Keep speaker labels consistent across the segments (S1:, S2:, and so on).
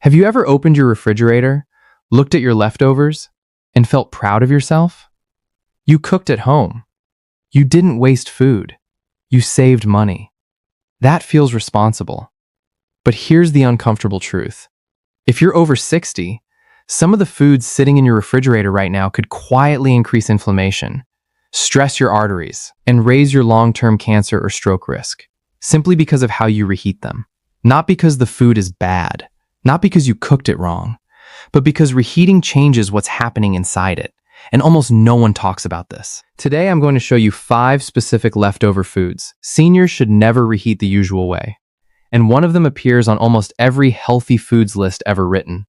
S1: Have you ever opened your refrigerator, looked at your leftovers, and felt proud of yourself? You cooked at home. You didn't waste food. You saved money. That feels responsible. But here's the uncomfortable truth. If you're over 60, some of the foods sitting in your refrigerator right now could quietly increase inflammation, stress your arteries, and raise your long-term cancer or stroke risk, simply because of how you reheat them. Not because the food is bad, not because you cooked it wrong, but because reheating changes what's happening inside it, and almost no one talks about this. Today, I'm going to show you 5 specific leftover foods seniors should never reheat the usual way, and one of them appears on almost every healthy foods list ever written.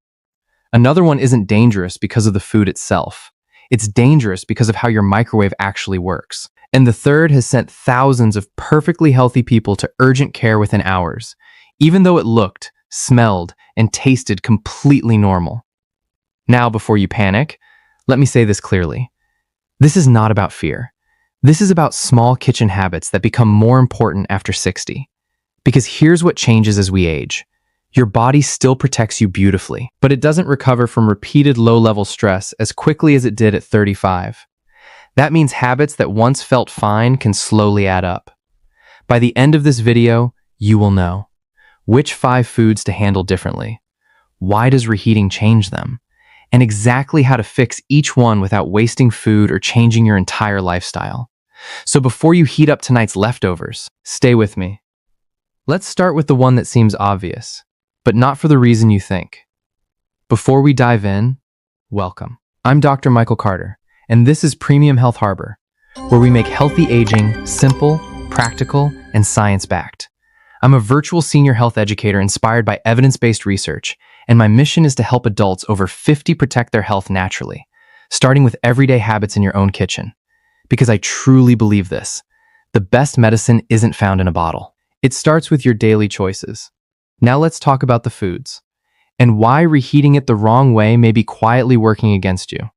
S1: Another one isn't dangerous because of the food itself. It's dangerous because of how your microwave actually works. And the third has sent thousands of perfectly healthy people to urgent care within hours, even though it looked, smelled, and tasted completely normal. Now, before you panic, let me say this clearly. This is not about fear. This is about small kitchen habits that become more important after 60. Because here's what changes as we age. Your body still protects you beautifully, but it doesn't recover from repeated low-level stress as quickly as it did at 35. That means habits that once felt fine can slowly add up. By the end of this video, you will know which 5 foods to handle differently, why does reheating change them, and exactly how to fix each one without wasting food or changing your entire lifestyle. So before you heat up tonight's leftovers, stay with me. Let's start with the one that seems obvious, but not for the reason you think. Before we dive in, welcome. I'm Dr. Michael Carter, and this is Premium Health Harbor, where we make healthy aging simple, practical, and science-backed. I'm a virtual senior health educator inspired by evidence-based research, and my mission is to help adults over 50 protect their health naturally, starting with everyday habits in your own kitchen. Because I truly believe this. The best medicine isn't found in a bottle. It starts with your daily choices. Now let's talk about the foods, and why reheating it the wrong way may be quietly working against you.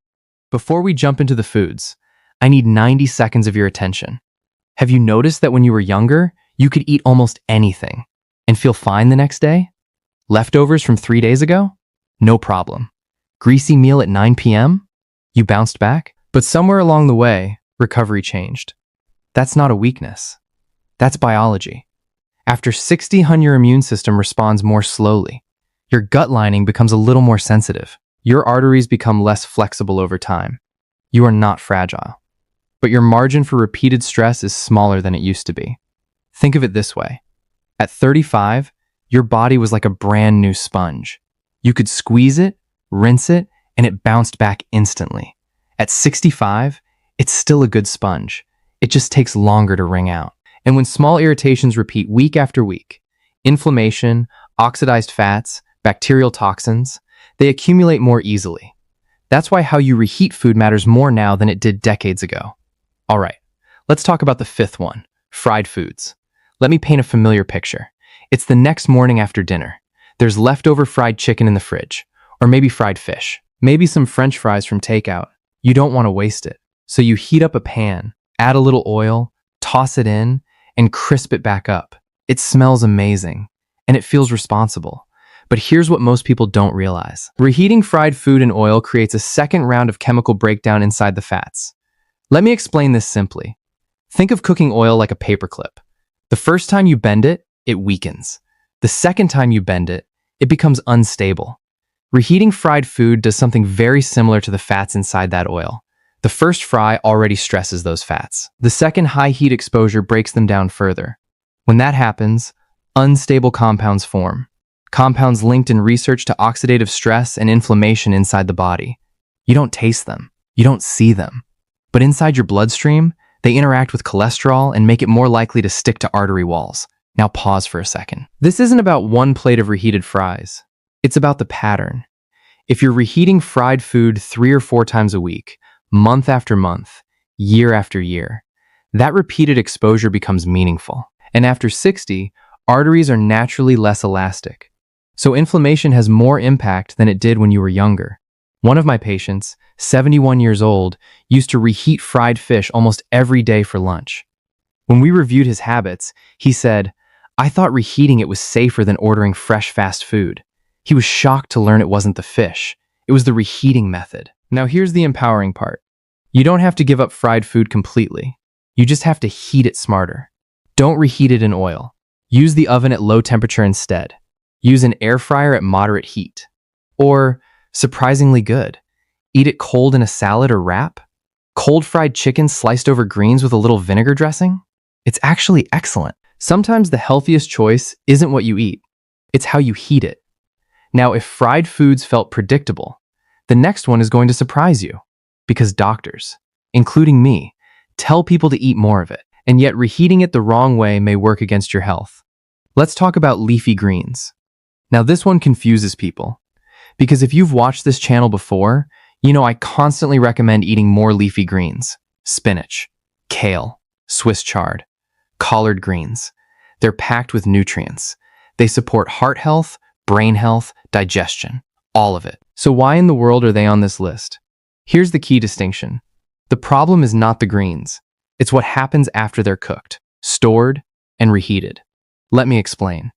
S1: Before we jump into the foods, I need 90 seconds of your attention. Have you noticed that when you were younger, you could eat almost anything and feel fine the next day? Leftovers from 3 days ago? No problem. Greasy meal at 9 p.m.? You bounced back? But somewhere along the way, recovery changed. That's not a weakness. That's biology. After 60, your immune system responds more slowly. Your gut lining becomes a little more sensitive. Your arteries become less flexible over time. You are not fragile. But your margin for repeated stress is smaller than it used to be. Think of it this way. At 35, your body was like a brand new sponge. You could squeeze it, rinse it, and it bounced back instantly. At 65, it's still a good sponge. It just takes longer to wring out. And when small irritations repeat week after week, inflammation, oxidized fats, bacterial toxins, they accumulate more easily. That's why how you reheat food matters more now than it did decades ago. All right, let's talk about the 5th one, fried foods. Let me paint a familiar picture. It's the next morning after dinner. There's leftover fried chicken in the fridge, or maybe fried fish, maybe some French fries from takeout. You don't want to waste it. So you heat up a pan, add a little oil, toss it in, and crisp it back up. It smells amazing, and it feels responsible. But here's what most people don't realize. Reheating fried food in oil creates a second round of chemical breakdown inside the fats. Let me explain this simply. Think of cooking oil like a paperclip. The first time you bend it, it weakens. The second time you bend it, it becomes unstable. Reheating fried food does something very similar to the fats inside that oil. The first fry already stresses those fats. The second high heat exposure breaks them down further. When that happens, unstable compounds form. Compounds linked in research to oxidative stress and inflammation inside the body. You don't taste them. You don't see them. But inside your bloodstream, they interact with cholesterol and make it more likely to stick to artery walls. Now pause for a second. This isn't about one plate of reheated fries. It's about the pattern. If you're reheating fried food 3 or 4 times a week, month after month, year after year, that repeated exposure becomes meaningful. And after 60, arteries are naturally less elastic. So inflammation has more impact than it did when you were younger. One of my patients, 71 years old, used to reheat fried fish almost every day for lunch. When we reviewed his habits, he said, "I thought reheating it was safer than ordering fresh fast food." He was shocked to learn it wasn't the fish. It was the reheating method. Now here's the empowering part. You don't have to give up fried food completely. You just have to heat it smarter. Don't reheat it in oil. Use the oven at low temperature instead. Use an air fryer at moderate heat. Or, surprisingly good, eat it cold in a salad or wrap. Cold fried chicken sliced over greens with a little vinegar dressing? It's actually excellent. Sometimes the healthiest choice isn't what you eat. It's how you heat it. Now, if fried foods felt predictable, the next one is going to surprise you. Because doctors, including me, tell people to eat more of it. And yet reheating it the wrong way may work against your health. Let's talk about leafy greens. Now this one confuses people. Because if you've watched this channel before, you know I constantly recommend eating more leafy greens. Spinach, kale, Swiss chard, collard greens. They're packed with nutrients. They support heart health, brain health, digestion, all of it. So why in the world are they on this list? Here's the key distinction. The problem is not the greens. It's what happens after they're cooked, stored, and reheated. Let me explain.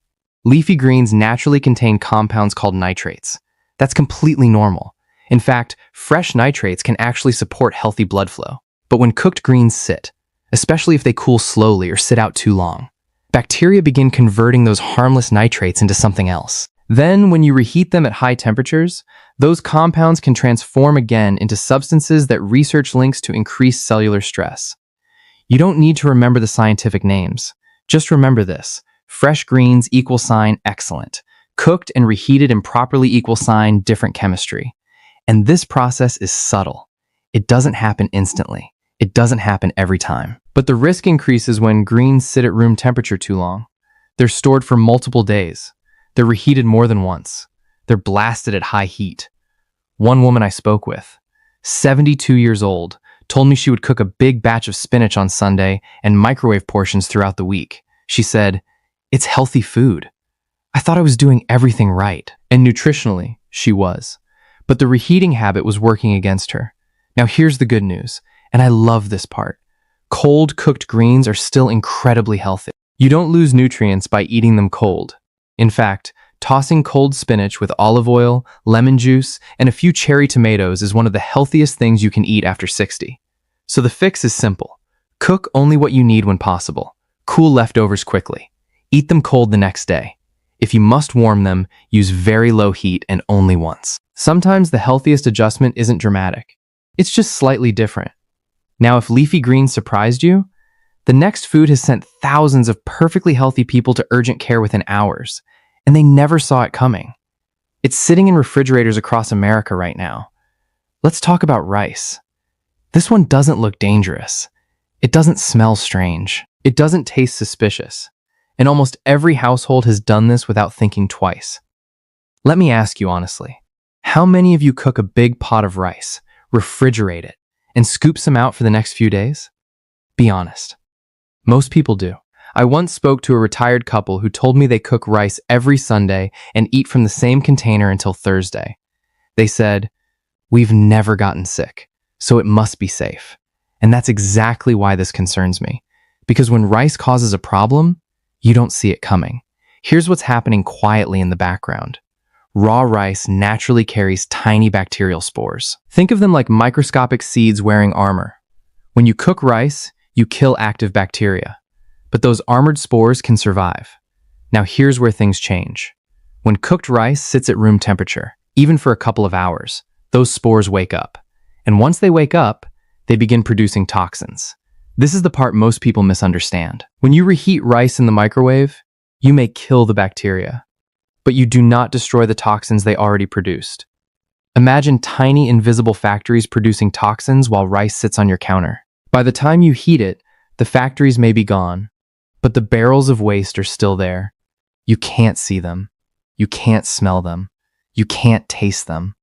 S1: Leafy greens naturally contain compounds called nitrates. That's completely normal. In fact, fresh nitrates can actually support healthy blood flow. But when cooked greens sit, especially if they cool slowly or sit out too long, bacteria begin converting those harmless nitrates into something else. Then, when you reheat them at high temperatures, those compounds can transform again into substances that research links to increased cellular stress. You don't need to remember the scientific names. Just remember this. Fresh greens equal sign excellent. Cooked and reheated improperly equal sign different chemistry. And this process is subtle. It doesn't happen instantly. It doesn't happen every time. But the risk increases when greens sit at room temperature too long. They're stored for multiple days. They're reheated more than once. They're blasted at high heat. One woman I spoke with, 72 years old, told me she would cook a big batch of spinach on Sunday and microwave portions throughout the week. She said, "It's healthy food." I thought I was doing everything right. And nutritionally, she was. But the reheating habit was working against her. Now here's the good news, and I love this part. Cold cooked greens are still incredibly healthy. You don't lose nutrients by eating them cold. In fact, tossing cold spinach with olive oil, lemon juice, and a few cherry tomatoes is one of the healthiest things you can eat after 60. So the fix is simple. Cook only what you need when possible. Cool leftovers quickly. Eat them cold the next day. If you must warm them, use very low heat and only once. Sometimes the healthiest adjustment isn't dramatic. It's just slightly different. Now, if leafy greens surprised you, the next food has sent thousands of perfectly healthy people to urgent care within hours, and they never saw it coming. It's sitting in refrigerators across America right now. Let's talk about rice. This one doesn't look dangerous. It doesn't smell strange. It doesn't taste suspicious. And almost every household has done this without thinking twice. Let me ask you honestly, how many of you cook a big pot of rice, refrigerate it, and scoop some out for the next few days? Be honest. Most people do. I once spoke to a retired couple who told me they cook rice every Sunday and eat from the same container until Thursday. They said, "We've never gotten sick, so it must be safe." And that's exactly why this concerns me. Because when rice causes a problem, you don't see it coming. Here's what's happening quietly in the background. Raw rice naturally carries tiny bacterial spores. Think of them like microscopic seeds wearing armor. When you cook rice, you kill active bacteria. But those armored spores can survive. Now here's where things change. When cooked rice sits at room temperature, even for a couple of hours, those spores wake up. And once they wake up, they begin producing toxins. This is the part most people misunderstand. When you reheat rice in the microwave, you may kill the bacteria, but you do not destroy the toxins they already produced. Imagine tiny invisible factories producing toxins while rice sits on your counter. By the time you heat it, the factories may be gone, but the barrels of waste are still there. You can't see them. You can't smell them. You can't taste them.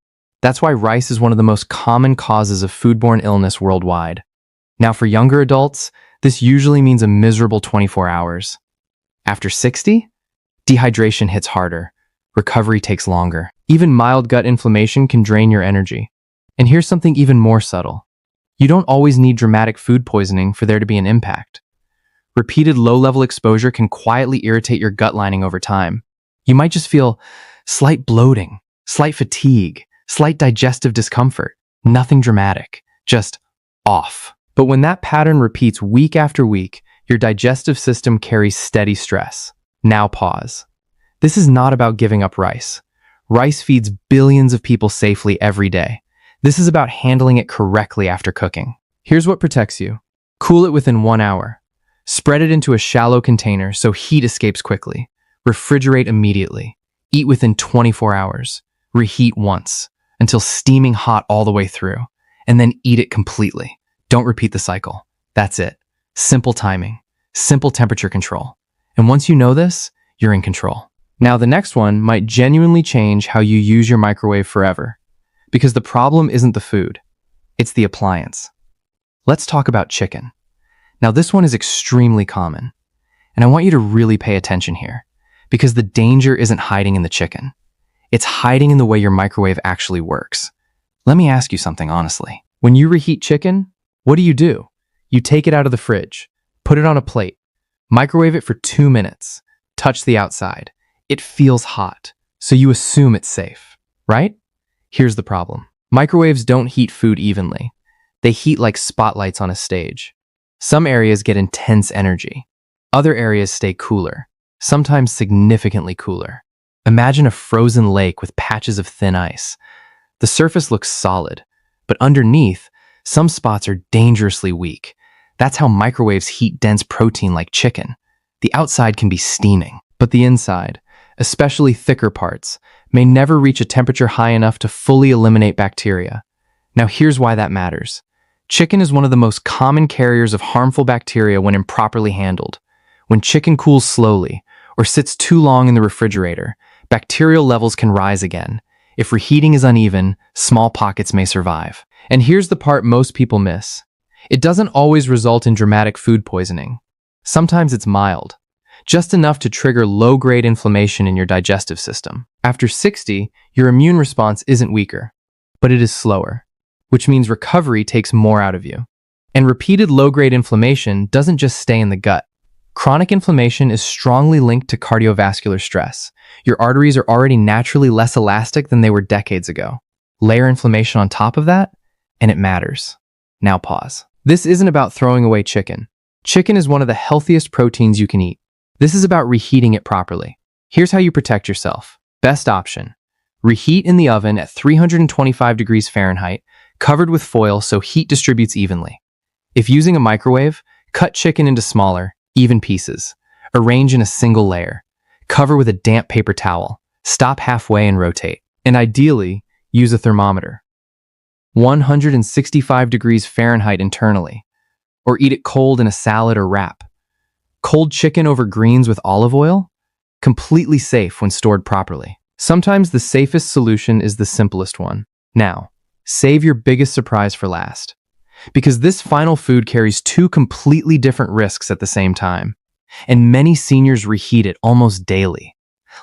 S1: That's why rice is one of the most common causes of foodborne illness worldwide. Now for younger adults, this usually means a miserable 24 hours. After 60, dehydration hits harder. Recovery takes longer. Even mild gut inflammation can drain your energy. And here's something even more subtle. You don't always need dramatic food poisoning for there to be an impact. Repeated low-level exposure can quietly irritate your gut lining over time. You might just feel Slight bloating, slight fatigue, slight digestive discomfort. Nothing dramatic, just off. But when that pattern repeats week after week, your digestive system carries steady stress. Now pause. This is not about giving up rice. Rice feeds billions of people safely every day. This is about handling it correctly after cooking. Here's what protects you. Cool it within 1 hour. Spread it into a shallow container so heat escapes quickly. Refrigerate immediately. Eat within 24 hours. Reheat once, until steaming hot all the way through, and then eat it completely. Don't repeat the cycle. That's it. Simple timing, simple temperature control. And once you know this, you're in control. Now, the next one might genuinely change how you use your microwave forever. Because the problem isn't the food, it's the appliance. Let's talk about chicken. Now, this one is extremely common, and I want you to really pay attention here, because the danger isn't hiding in the chicken. It's hiding in the way your microwave actually works. Let me ask you something honestly. When you reheat chicken, what do? You take it out of the fridge, put it on a plate, microwave it for 2 minutes, touch the outside. It feels hot, so you assume it's safe, right? Here's the problem. Microwaves don't heat food evenly. They heat like spotlights on a stage. Some areas get intense energy. Other areas stay cooler, sometimes significantly cooler. Imagine a frozen lake with patches of thin ice. The surface looks solid, but underneath, some spots are dangerously weak. That's how microwaves heat dense protein like chicken. The outside can be steaming, but the inside, especially thicker parts, may never reach a temperature high enough to fully eliminate bacteria. Now here's why that matters. Chicken is one of the most common carriers of harmful bacteria when improperly handled. When chicken cools slowly or sits too long in the refrigerator, bacterial levels can rise again. If reheating is uneven, small pockets may survive. And here's the part most people miss. It doesn't always result in dramatic food poisoning. Sometimes it's mild, just enough to trigger low-grade inflammation in your digestive system. After 60, your immune response isn't weaker, but it is slower, which means recovery takes more out of you. And repeated low-grade inflammation doesn't just stay in the gut. Chronic inflammation is strongly linked to cardiovascular stress. Your arteries are already naturally less elastic than they were decades ago. Layer inflammation on top of that, and it matters. Now pause. This isn't about throwing away chicken. Chicken is one of the healthiest proteins you can eat. This is about reheating it properly. Here's how you protect yourself. Best option. Reheat in the oven at 325 degrees Fahrenheit, covered with foil so heat distributes evenly. If using a microwave, cut chicken into smaller, even pieces. Arrange in a single layer. Cover with a damp paper towel. Stop halfway and rotate. And ideally, use a thermometer. 165 degrees Fahrenheit internally. Or eat it cold in a salad or wrap. Cold chicken over greens with olive oil? Completely safe when stored properly. Sometimes the safest solution is the simplest one. Now, save your biggest surprise for last. Because this final food carries two completely different risks at the same time. And many seniors reheat it almost daily.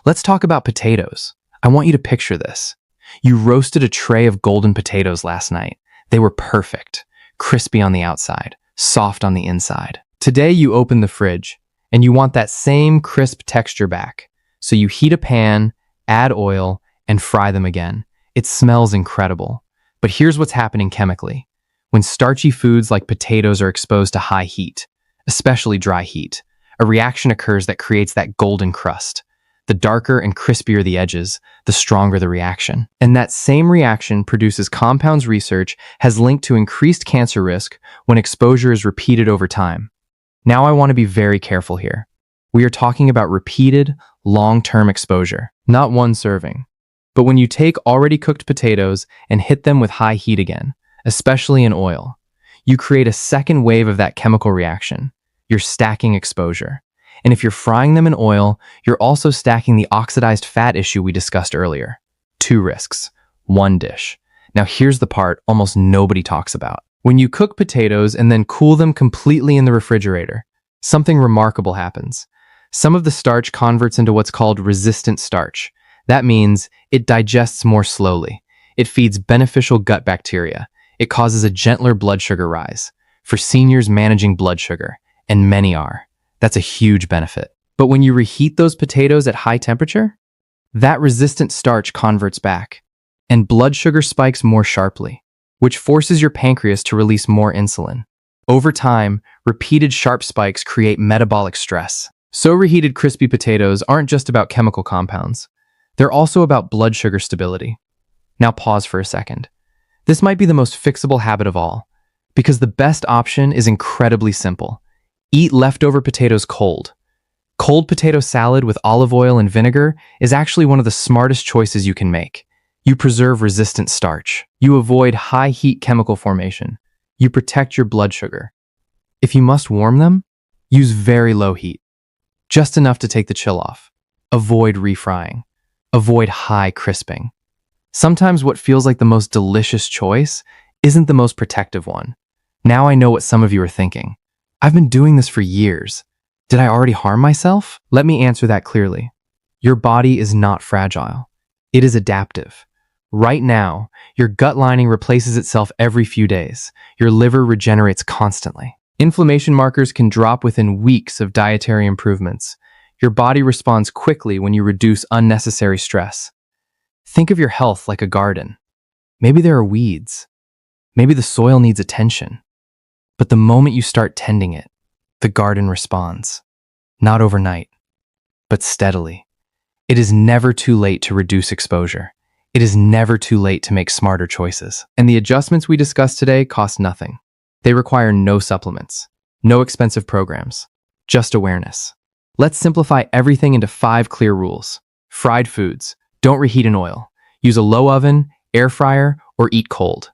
S1: Let's talk about potatoes. I want you to picture this. You roasted a tray of golden potatoes last night. They were perfect, crispy on the outside, soft on the inside. Today you open the fridge, and you want that same crisp texture back. So you heat a pan, add oil, and fry them again. It smells incredible. But here's what's happening chemically. When starchy foods like potatoes are exposed to high heat, especially dry heat, a reaction occurs that creates that golden crust. The darker and crispier the edges, the stronger the reaction. And that same reaction produces compounds research has linked to increased cancer risk when exposure is repeated over time. Now I want to be very careful here. We are talking about repeated, long-term exposure, not one serving. But when you take already cooked potatoes and hit them with high heat again, especially in oil, you create a second wave of that chemical reaction. You're stacking exposure. And if you're frying them in oil, you're also stacking the oxidized fat issue we discussed earlier. 2 risks, 1 dish. Now here's the part almost nobody talks about. When you cook potatoes and then cool them completely in the refrigerator, something remarkable happens. Some of the starch converts into what's called resistant starch. That means it digests more slowly. It feeds beneficial gut bacteria. It causes a gentler blood sugar rise. For seniors managing blood sugar, and many are, that's a huge benefit. But when you reheat those potatoes at high temperature, That resistant starch converts back, and blood sugar spikes more sharply, which forces your pancreas to release more insulin. Over time, repeated sharp spikes create metabolic stress. So reheated crispy potatoes aren't just about chemical compounds. They're also about blood sugar stability. Now pause for a second. This might be the most fixable habit of all, because the best option is incredibly simple. Eat leftover potatoes cold. Cold potato salad with olive oil and vinegar is actually one of the smartest choices you can make. You preserve resistant starch. You avoid high heat chemical formation. You protect your blood sugar. If you must warm them, use very low heat, just enough to take the chill off. Avoid refrying. Avoid high crisping. Sometimes what feels like the most delicious choice isn't the most protective one. Now I know what some of you are thinking. I've been doing this for years. Did I already harm myself? Let me answer that clearly. Your body is not fragile. It is adaptive. Right now, your gut lining replaces itself every few days. Your liver regenerates constantly. Inflammation markers can drop within weeks of dietary improvements. Your body responds quickly when you reduce unnecessary stress. Think of your health like a garden. Maybe there are weeds. Maybe the soil needs attention. But the moment you start tending it, the garden responds. Not overnight, but steadily. It is never too late to reduce exposure. It is never too late to make smarter choices. And the adjustments we discussed today cost nothing. They require no supplements, no expensive programs, just awareness. Let's simplify everything into 5 clear rules. Fried foods. Don't reheat in oil. Use a low oven, air fryer, or eat cold.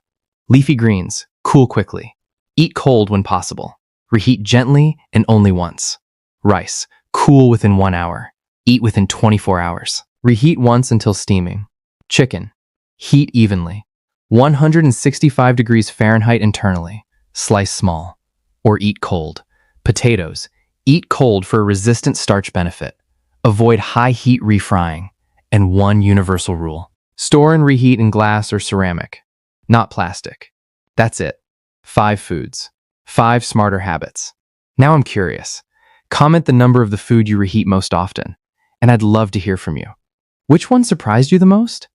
S1: Leafy greens. Cool quickly. Eat cold when possible. Reheat gently and only once. Rice. Cool within 1 hour. Eat within 24 hours. Reheat once until steaming. Chicken. Heat evenly. 165 degrees Fahrenheit internally. Slice small. Or eat cold. Potatoes. Eat cold for a resistant starch benefit. Avoid high heat refrying. And one universal rule. Store and reheat in glass or ceramic, not plastic. That's it. 5 foods. 5 smarter habits. Now I'm curious. Comment the number of the food you reheat most often, and I'd love to hear from you. Which one surprised you the most?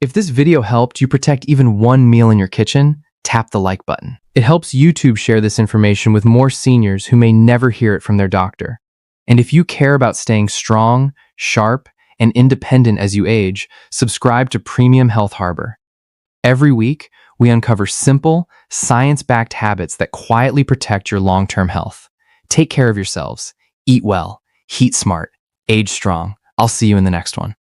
S1: If this video helped you protect even one meal in your kitchen, tap the like button. It helps YouTube share this information with more seniors who may never hear it from their doctor. And if you care about staying strong, sharp, and independent as you age, subscribe to Premium Health Harbor. Every week, we uncover simple, science-backed habits that quietly protect your long-term health. Take care of yourselves, eat well, heat smart, age strong. I'll see you in the next one.